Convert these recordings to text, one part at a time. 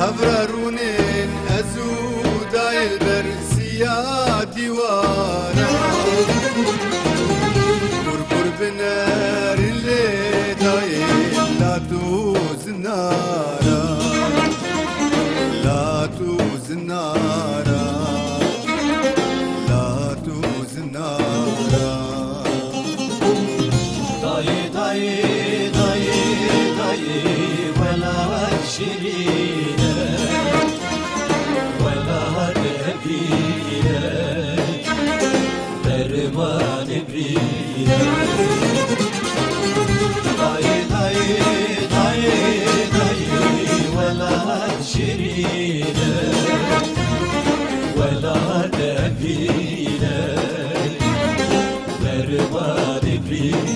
هفررونين أزودا البرسيا ديوانا قرقر بنار اللي دايل لا توز نارا لا توز نارا لا توز نارا داي داي داي داي ولا شيرينه ولا نبيله درمان بريله داي داي داي داي ولا شيرينه ولا نبيله درمان بريله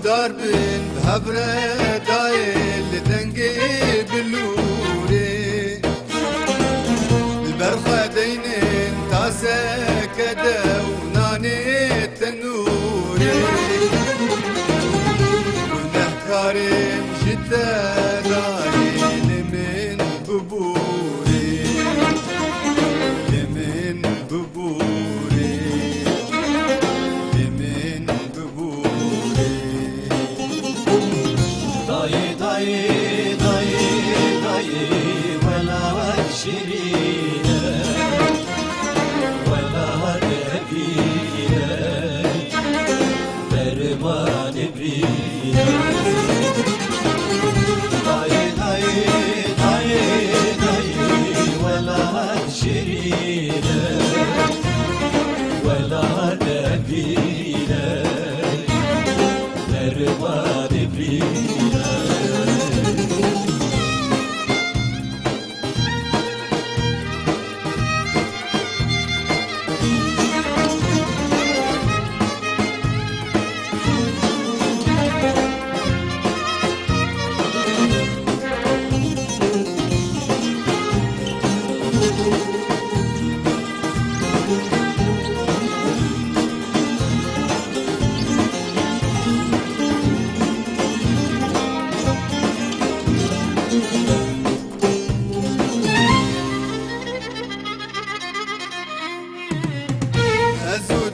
دار بن بهبرة دايل لدنقي بلوري البرخة دينين تاسة كدا وناني تنوري ونحكارم جدا دايل من ببوري لمن ببوري لمن ببوري داي داي داي داي ولا شيرينه ولا نبيله درمان بريله داي داي داي داي ولا شيرينه ولا نبيله درمان بريله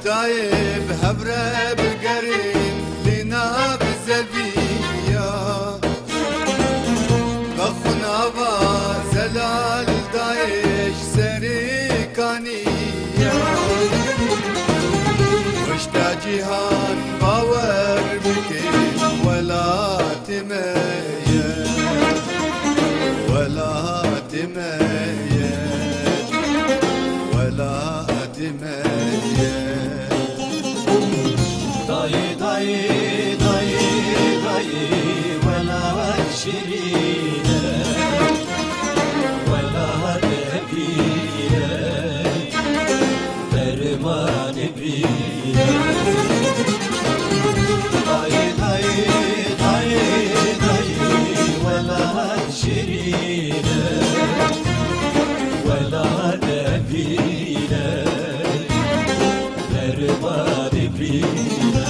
دايب هبرة بقرين لنا بزلبية بخنا زلال دايش سريكانية واشتا جيهان باور بكين ولا تميز ولا تميز ولا تميز داي داي داي داي ولا شيرينه ولا نبيله درمان بريله داي داي داي داي ولا شيرينه ولا نبيله درمان بريله